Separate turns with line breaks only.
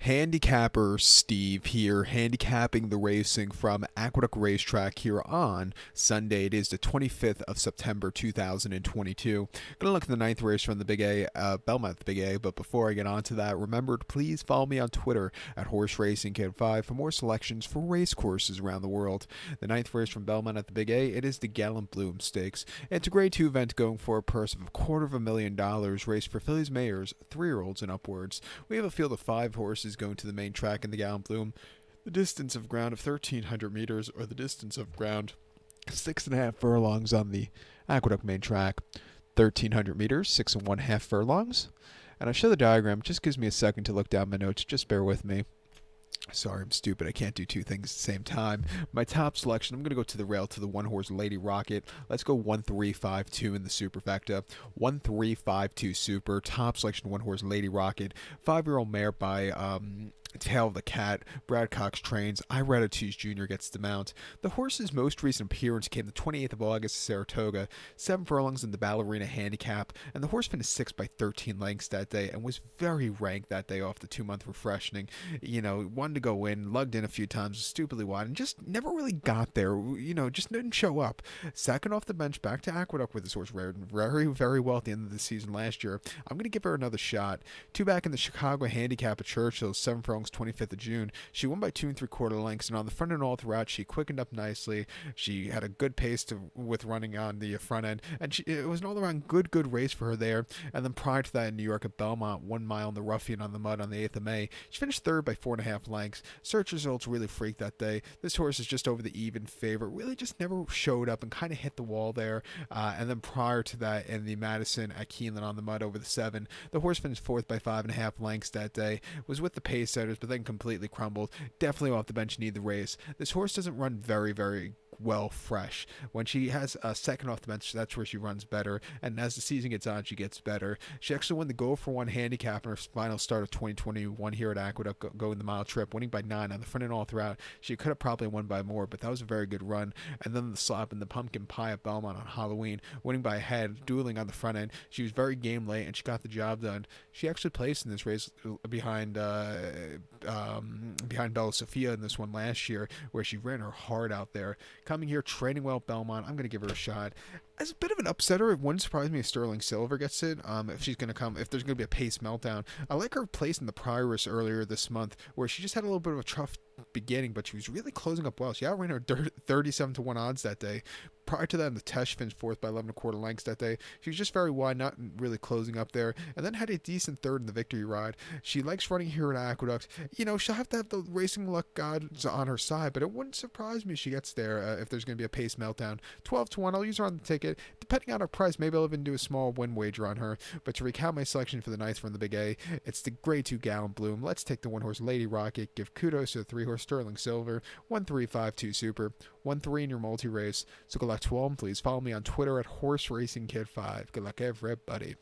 Handicapper Steve here, handicapping the racing from Aqueduct Racetrack here on Sunday. It is the 25th of September 2022. Gonna look at the ninth race from the Big A, Belmont, the Big A. But before I get on to that, remember to please follow me on Twitter at Horse Racing Kid 5 for more selections for race courses around the world. The ninth race from Belmont at the Big A, it is the Gallant Bloom Stakes. It's a Grade 2 event going for a purse of $250,000, race for fillies, mares, 3-year-olds, and upwards. We have a field of 5 horses going to the main track in the Gallant Bloom. The distance of ground of 1,300 meters, or the distance of ground 6.5 furlongs on the Aqueduct main track. 1,300 meters, 6.5 furlongs. And I'll show the diagram. It just gives me a second to look down my notes. Just bear with me. Sorry, I'm stupid. I can't do two things at the same time. My top selection, I'm going to go to the rail to the one-horse Lady Rocket. Let's go 1-3-5-2 in the superfecta. 1-3-5-2 super. Top selection, one-horse Lady Rocket. 5-year-old mare by Tail of the Cat. Brad Cox trains. Iratus Jr. gets the mount. The horse's most recent appearance came the 28th of August at Saratoga. 7 furlongs in the Ballerina handicap. And the horse finished 6th by 13 lengths that day and was very ranked that day off the 2-month refreshing. You know, wanted to go in, lugged in a few times, was stupidly wide, and just never really got there. You know, just didn't show up. Second off the bench, back to Aqueduct with this horse, very, very well at the end of the season last year. I'm going to give her another shot. 2 back in the Chicago handicap at Churchill, 7 furlongs, 25th of June. She won by 2 3/4 lengths, and on the front end all throughout, she quickened up nicely. She had a good pace with running on the front end, and it was an all-around good race for her there. And then prior to that in New York at Belmont, 1 mile in the ruffian on the mud on the 8th of May, she finished 3rd by 4.5 lengths. Search results really freaked that day. This horse is just over the even favorite. Really just never showed up and kind of hit the wall there. And then prior to that in the Madison at Keeneland on the mud over the 7, the horse finished 4th by 5.5 lengths that day. Was with the pace setters, but then completely crumbled. Definitely off the bench, need the race. This horse doesn't run very well fresh. When she has a second off the bench, that's where she runs better, and as the season gets on, she gets better. She actually won the Go for One handicap in her final start of 2021 here at Aqueduct, going the mile trip, winning by 9 on the front and all throughout. She could have probably won by more, but that was a very good run. And then the slop and the pumpkin pie at Belmont on Halloween, winning by a head, dueling on the front end. She was very game late, and she got the job done. She actually placed in this race behind Bella Sophia in this one last year, where she ran her heart out there. Coming here, training well at Belmont, I'm going to give her a shot. As a bit of an upsetter, it wouldn't surprise me if Sterling Silver gets it. If she's going to come, if there's going to be a pace meltdown. I like her place in the Prioress earlier this month, where she just had a little bit of a tough beginning, but she was really closing up well. She outran her 37-1 odds that day. Prior to that, in the test, she finished 4th by 11 1/4 lengths that day. She was just very wide, not really closing up there, and then had a decent 3rd in the victory ride. She likes running here at Aqueduct. You know, she'll have to have the racing luck gods on her side, but it wouldn't surprise me if she gets there if there's going to be a pace meltdown. 12-1, I'll use her on the ticket. Depending on her price, maybe I'll even do a small win wager on her. But to recount my selection for the ninth from the Big A, it's the Grade 2 Gallant Bloom. Let's take the 1-horse Lady Rocket. Give kudos to the 3-horse Sterling Silver. 1-3-5-2 super. 1-3 in your multi-race. So good luck to all, and please follow me on Twitter at Horse Racing Kid 5. Good luck, everybody.